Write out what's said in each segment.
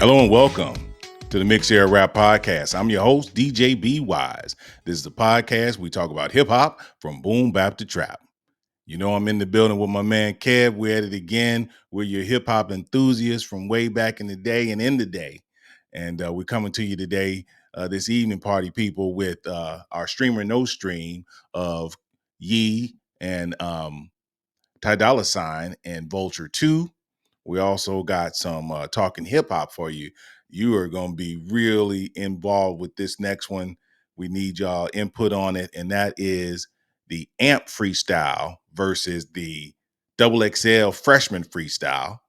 Hello and welcome to the Mix Era Rap Podcast. I'm your host, DJ B Wise. This is the podcast we talk about hip hop from boom bap to trap. You know, I'm in the building with my man Kev. We're at it again. We're your hip hop enthusiasts from way back in the day and in the day. And we're coming to you today, this evening, party people, with our streamer no stream of Yee and Ty Dolla Sign and Vulture 2. We also got some talking hip hop for you. You are going to be really involved with this next one. We need y'all input on it, and that is the AMP freestyle versus the Double XL freshman freestyle.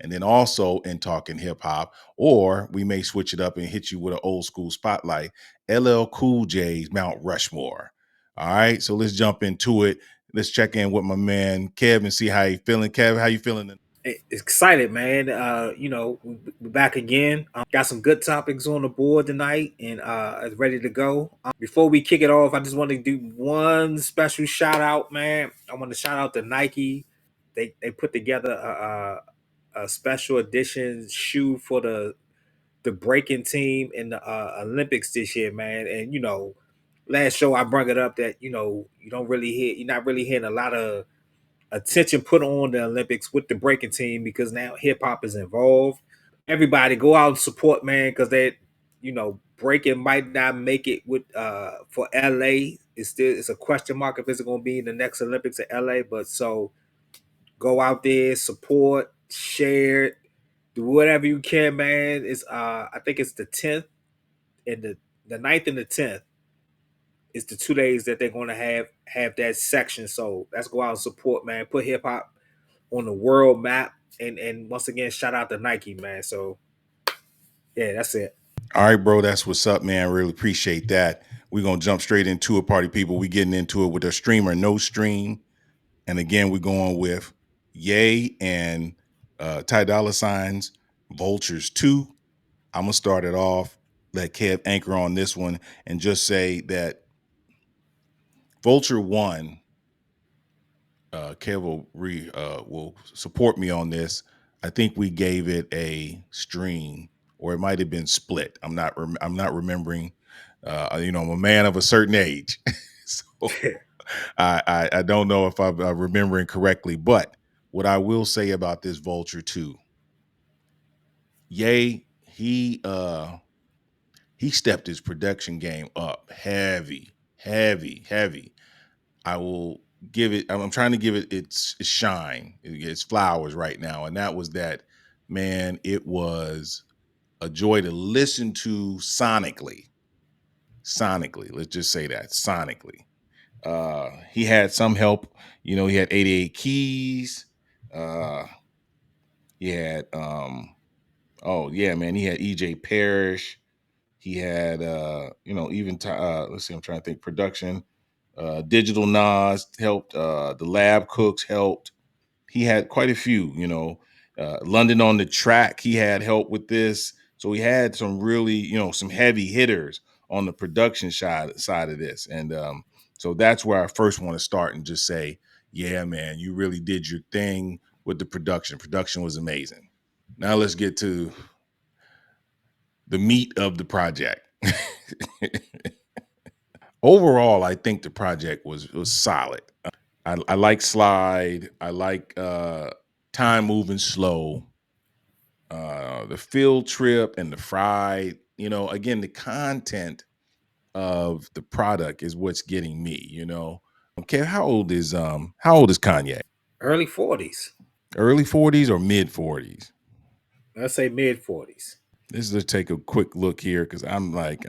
And then also in talking hip hop, or we may switch it up and hit you with an old school spotlight, LL Cool J's Mount Rushmore. All right, so let's jump into it. Let's check in with my man Kev and see how he feeling. Kev, how you feeling? Excited, man. We're back again. Got some good topics on the board tonight and is ready to go. Before we kick it off, I just want to do one special shout out, man. I want to shout out to Nike. They put together a special edition shoe for the breaking team in the Olympics this year, man. And last show I brought it up that you're not really hearing a lot of attention put on the Olympics with the breaking team because now hip hop is involved. Everybody go out and support, man, because breaking might not make it with for LA. It's a question mark if it's going to be in the next Olympics in LA. But so go out there, support, share, do whatever you can, man. It's I think it's the 10th and the 9th and the 10th. It's the 2 days that they're going to have that section. So let's go out and support, man. Put hip hop on the world map. And once again, shout out to Nike, man. So yeah, that's it. All right, bro. That's what's up, man. Really appreciate that. We're going to jump straight into it, party people. We getting into it with a streamer, no stream. And again, we're going with Ye and Ty Dolla Sign's Vultures 2. I'm going to start it off, let Kev anchor on this one, and just say that Vulture 1, Kev will support me on this. I think we gave it a stream, or it might have been split. I'm not remembering. I'm a man of a certain age, so I don't know if I'm remembering correctly. But what I will say about this Vulture 2, Ye, he stepped his production game up heavy, heavy, heavy. I will give it. I'm trying to give it its shine, its flowers right now, and that was that. Man, it was a joy to listen to sonically. Sonically, let's just say that sonically. He had some help. He had 88 keys. He had oh yeah, man, he had EJ Parrish. He had even let's see, I'm trying to think production. Digital Nas helped. The Lab Cooks helped. He had quite a few. London on the Track. He had help with this. So he had some really, some heavy hitters on the production side of this, and so that's where I first want to start and just say, yeah, man, you really did your thing with the production. Production was amazing. Now let's get to the meat of the project. Overall, I think the project was solid. I like Slide. I like Time Moving Slow. The Field Trip and the Fried. Again, the content of the product is what's getting me. Okay, how old is Kanye? Early 40s. Early 40s or mid 40s? Let's say mid 40s. Let's take a quick look here because I'm like,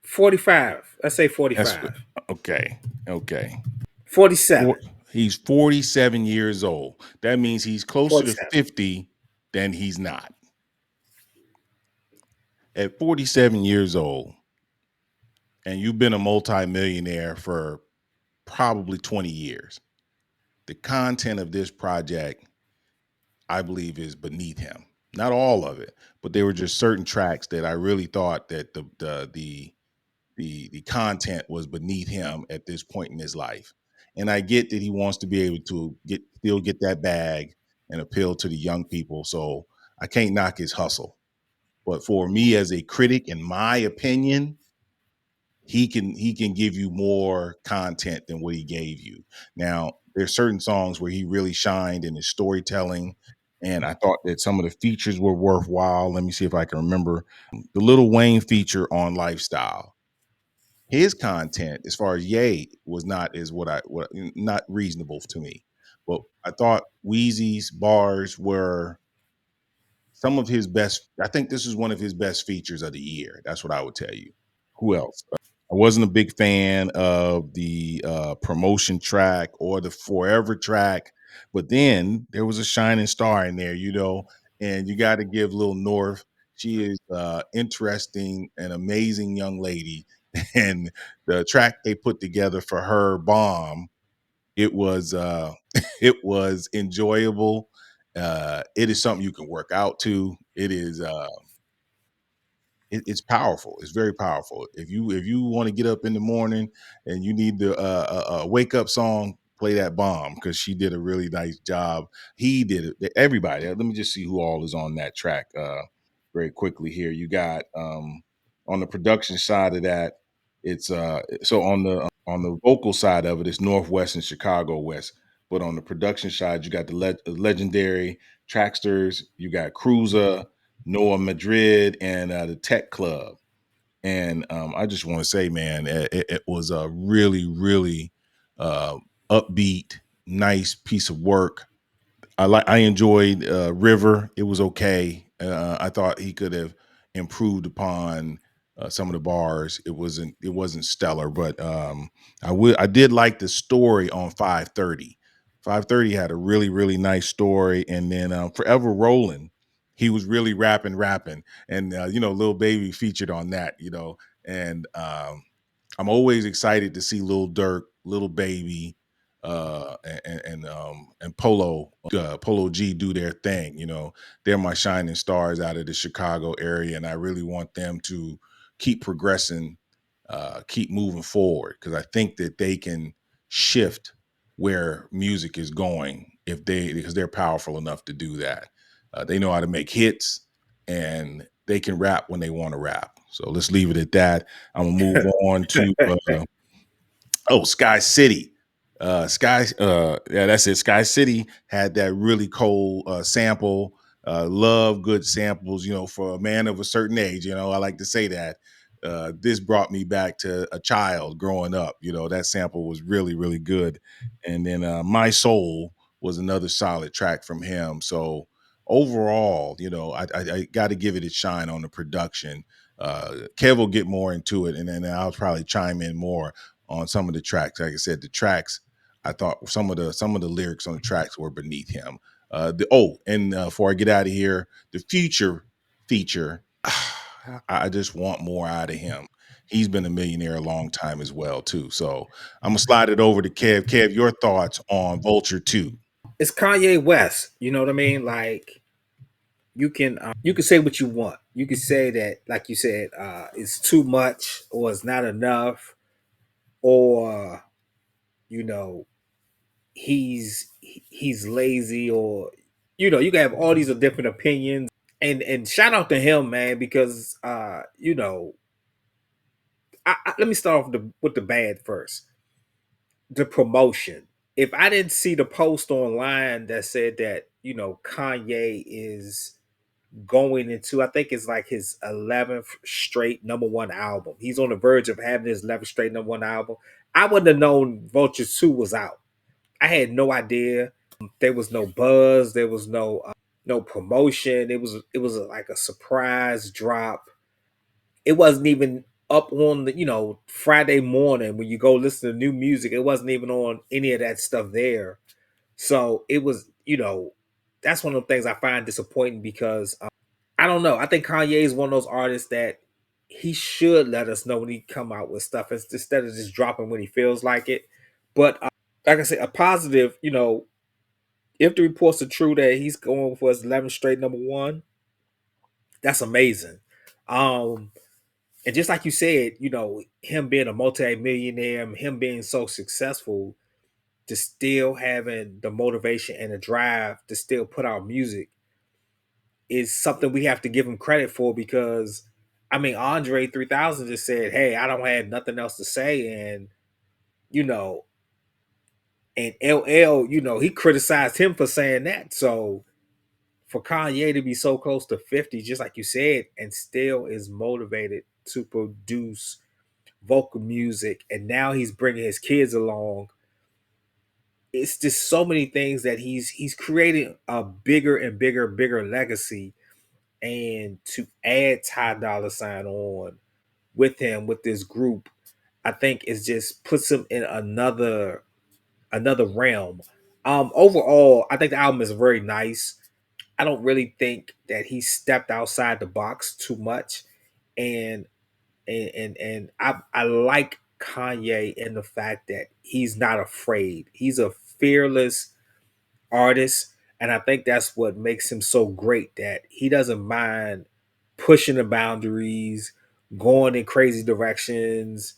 45. Let's say that's 45. okay. Okay. 47. He's 47 years old. That means he's closer to 47. 50 than he's not. At 47 years old, and you've been a multimillionaire for probably 20 years, the content of this project, I believe, is beneath him. Not all of it, but there were just certain tracks that I really thought that the content was beneath him at this point in his life. And I get that he wants to be able to still get that bag and appeal to the young people. So I can't knock his hustle. But for me as a critic, in my opinion, he can give you more content than what he gave you. Now, there's certain songs where he really shined in his storytelling, and I thought that some of the features were worthwhile. Let me see if I can remember the Little Wayne feature on Lifestyle. His content, as far as Ye, was not as what not reasonable to me. But I thought Wheezy's bars were some of his best. I think this is one of his best features of the year. That's what I would tell you. Who else? I wasn't a big fan of the promotion track or the Forever track, but then there was a shining star in there, and you got to give Lil North. She is interesting, an amazing young lady, and the track they put together for her, Bomb, it was it was enjoyable. It is something you can work out to. It is it's powerful. It's very powerful. If you want to get up in the morning and you need the wake up song, play that Bomb because she did a really nice job. He did it. Everybody. Let me just see who all is on that track. Very quickly here. You got on the production side of that. It's so on the vocal side of it, it's Northwest and Chicago West. But on the production side, you got the legendary Tracksters. You got Cruiser, Noah Madrid, and the Tech Club. And I just want to say, man, it was a really, really uh, upbeat, nice piece of work. I enjoyed River. It was okay. I thought he could have improved upon some of the bars. It wasn't stellar, but I did like the story on 530. 530 had a really really nice story, and then Forever Rolling, he was really rapping, and Lil Baby featured on that, and I'm always excited to see Lil Durk, Little Baby, and Polo G do their thing. They're my shining stars out of the Chicago area, and I really want them to keep progressing, keep moving forward, because I think that they can shift where music is going because they're powerful enough to do that. They know how to make hits, and they can rap when they want to rap. So let's leave it at that. I'm gonna move on to Sky City. That's it. Sky City had that really cold sample. Love good samples, for a man of a certain age. I like to say that. This brought me back to a child growing up. That sample was really, really good. And then My Soul was another solid track from him. So overall, I got to give it a shine on the production. Kev will get more into it, and then I'll probably chime in more on some of the tracks. Like I said, the tracks, I thought some of the lyrics on the tracks were beneath him. Before I get out of here, the Future feature, I just want more out of him. He's been a millionaire a long time as well too. So I'm gonna slide it over to Kev. Kev, your thoughts on Vulture 2? It's Kanye West. You know what I mean? Like you can say what you want. You can say that, like you said, it's too much or it's not enough, or you know he's lazy, or you can have all these different opinions. And shout out to him, man, because let me start off with the bad first. The promotion. If I didn't see the post online that said that Kanye is going into, I think it's like his 11th straight number one album. He's on the verge of having his 11th straight number one album. I wouldn't have known Vultures 2 was out. I had no idea. There was no buzz. There was no promotion. It was like a surprise drop. It wasn't even up on the Friday morning when you go listen to new music. It wasn't even on any of that stuff there. So it was, that's one of the things I find disappointing because I don't know. I think Kanye is one of those artists that he should let us know when he come out with stuff instead of just dropping when he feels like it. But like I said, a positive, if the reports are true that he's going for his 11th straight number one, that's amazing. Um, and just like you said, him being a multi-millionaire, him being so successful, to still having the motivation and the drive to still put out music, is something we have to give him credit for, because I mean Andre 3000 just said, "Hey, I don't have nothing else to say," and you know, and LL, he criticized him for saying that. So for Kanye to be so close to 50, just like you said, and still is motivated to produce vocal music, and now he's bringing his kids along. It's just so many things that he's creating a bigger and bigger legacy, and to add Ty Dolla Sign on with him with this group, I think it just puts him in another realm. Overall, I think the album is very nice. I don't really think that he stepped outside the box too much, and I like Kanye in the fact that he's not afraid. He's a fearless artist, and I think that's what makes him so great. That he doesn't mind pushing the boundaries, going in crazy directions,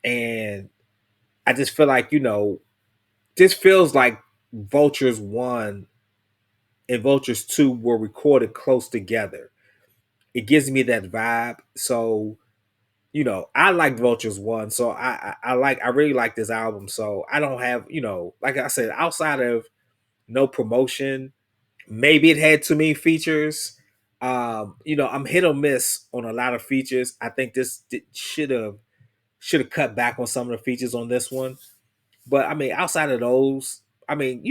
and I just feel like this feels like Vultures One and Vultures Two were recorded close together. It gives me that vibe. So I like Vultures One, so I really like this album. So I don't have like I said, outside of no promotion, maybe it had too many features. I'm hit or miss on a lot of features. I think this should have cut back on some of the features on this one. But I mean, outside of those, I mean,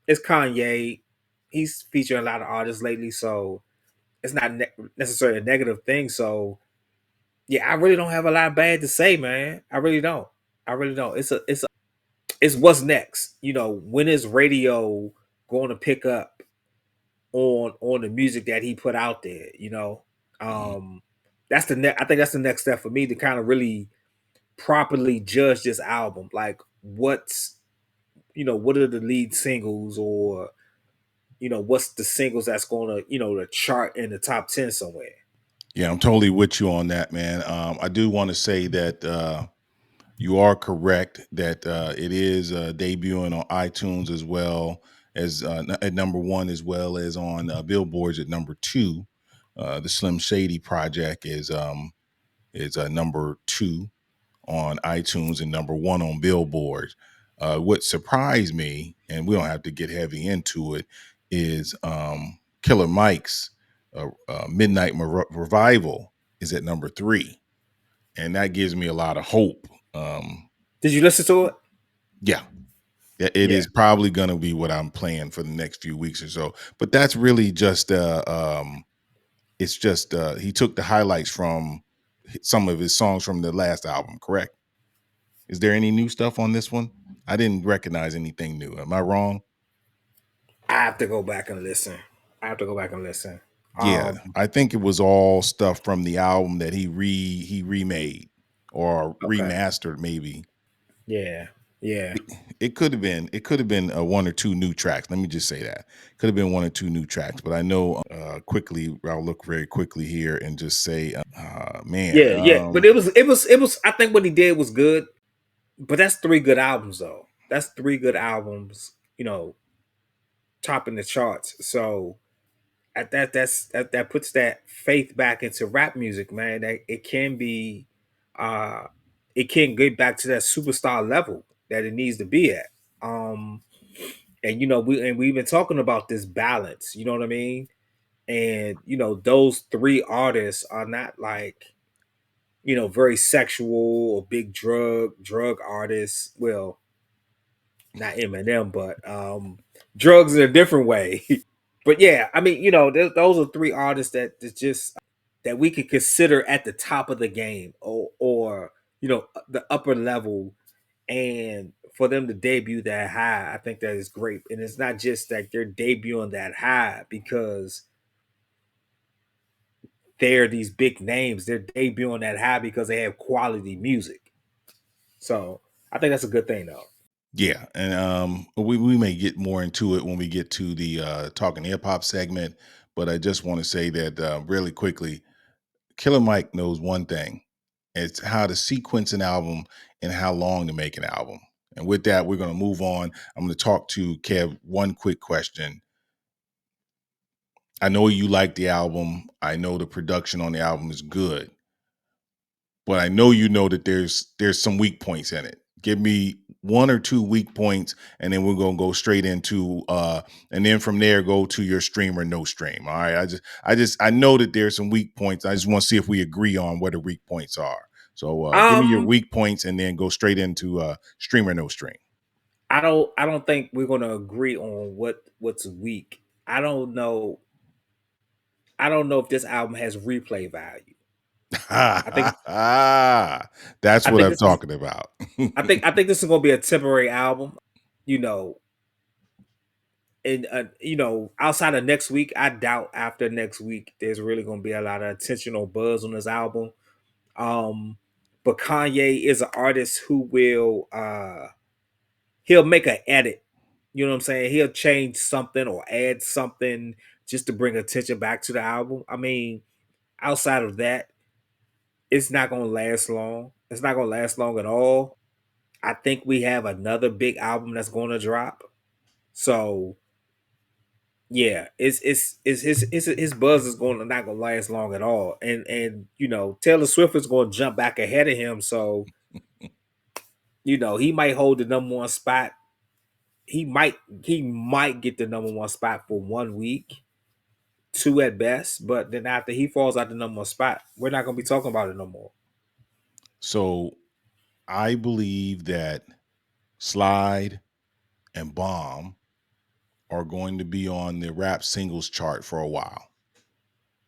it's Kanye. He's featuring a lot of artists lately, so it's not necessarily a negative thing. So yeah, I really don't have a lot bad to say, man. I really don't. I really don't. It's what's next. When is radio going to pick up on the music that he put out there? Mhm. Um, that's I think that's the next step for me to kind of really properly judge this album. Like, what are the lead singles, or what's the singles that's going to to chart in the top 10 somewhere. Yeah, I'm totally with you on that, man. I do want to say that you are correct that it is debuting on iTunes as well as at number one, as well as on billboards at number two. The Slim Shady project is number two on iTunes and number one on Billboard. What surprised me, and we don't have to get heavy into it, is Killer Mike's Midnight Revival is at number three, and that gives me a lot of hope. Did you listen to it? Yeah, it Yeah. is probably going to be what I'm playing for the next few weeks or so. But that's really just it's just he took the highlights from some of his songs from the last album. Correct? Is there any new stuff on this one? I didn't recognize anything new. Am I wrong? I have to go back and listen. I have to go back and listen. Yeah, Um, I think it was all stuff from the album that he remade or okay. remastered maybe. Yeah. Yeah. It could have been one or two new tracks. Let me just say that. Could have been one or two new tracks, but I know quickly I'll look very quickly here and just say man, Yeah, yeah. But it was I think what he did was good. But that's three good albums though. That's three good albums, topping the charts. So that puts that faith back into rap music, man. That uh it can get back to that superstar level that it needs to be at. Um and we've been talking about this balance, you know what I mean? And those three artists are not like, very sexual or big drug artists. Well, not Eminem, but drugs in a different way. But yeah, I mean, those are three artists that just that we could consider at the top of the game, or the upper level, and for them to debut that high, I think that is great. And it's not just that they're debuting that high because they're these big names; they're debuting that high because they have quality music. So I think that's a good thing, though. yeah, and we may get more into it when we get to the talking hip hop segment, but I just want to say that really quickly, Killer Mike knows one thing. It's how to sequence an album and how long to make an album. And with that, we're going to move on. I'm going to talk to Kev one quick question. I know you like the album. I know the production on the album is good, but I know you know that there's some weak points in it. Give me one or two weak points, and then we're gonna go straight into and then from there go to your stream or no stream. All right. I know that there's some weak points. I just want to see if we agree on what the weak points are. So give me your Um, weak points and then go straight into stream or no stream. I don't think we're gonna agree on what's weak. I don't know if this album has replay value. I think That's I what think I'm this is talking about. I think this is gonna be a temporary album. You know, and outside of next week, I doubt after next week there's really gonna be a lot of attention or buzz on this album. Um, but Kanye is an artist who will he'll make an edit. You know what I'm saying? He'll change something or add something just to bring attention back to the album. I mean, outside of that, it's not gonna last long. It's not gonna last long at all. I think we have another big album that's gonna drop. So yeah, his buzz is going to not gonna last long at all. And Taylor Swift is gonna jump back ahead of him. So he might hold the number one spot. He might he might get the number one spot for 1 week, two at best. But then after he falls out the number one spot, we're not gonna be talking about it no more. So I believe that Slide and Bomb are going to be on the rap singles chart for a while.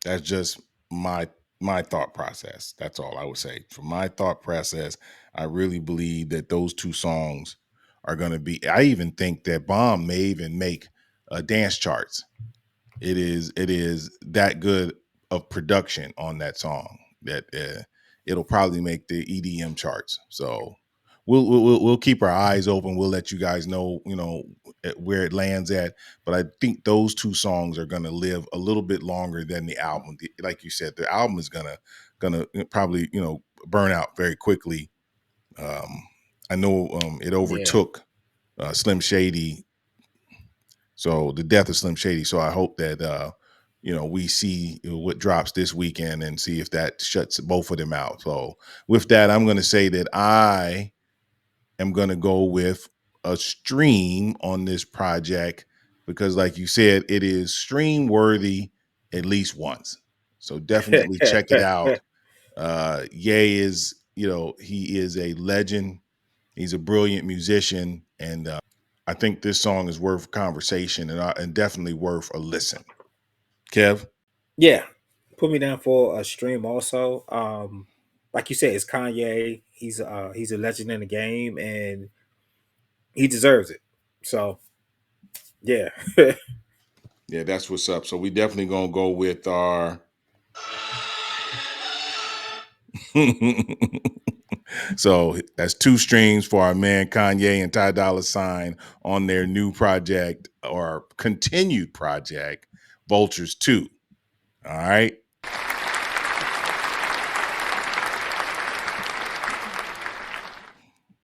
That's just my my thought process. That's all I would say. From my thought process, I really believe that those two songs are going to be. I even think that Bomb may even make dance charts. It is that good of production on that song that it'll probably make the EDM charts. So we'll keep our eyes open. We'll let you guys know, where it lands at. But I think those two songs are going to live a little bit longer than the album. Like you said, the album is gonna probably burn out very quickly. Um, I know it Yeah, overtook Slim Shady, so the death of Slim Shady. So I hope that we see what drops this weekend and see if that shuts both of them out. So with that, I'm going to say that I am going to go with a stream on this project because, like you said, it is stream worthy at least once. So definitely check it out. Ye is, he is a legend. He's a brilliant musician, and I think this song is worth conversation and definitely worth a listen. Kev? yeah. Put me down for a stream also. Like you said, it's Kanye. He's a legend in the game, and he deserves it. So yeah. Yeah, that's what's up. So we definitely gonna go with our so that's two streams for our man Kanye and Ty Dolla Sign on their new project or continued project, Vultures 2. All right.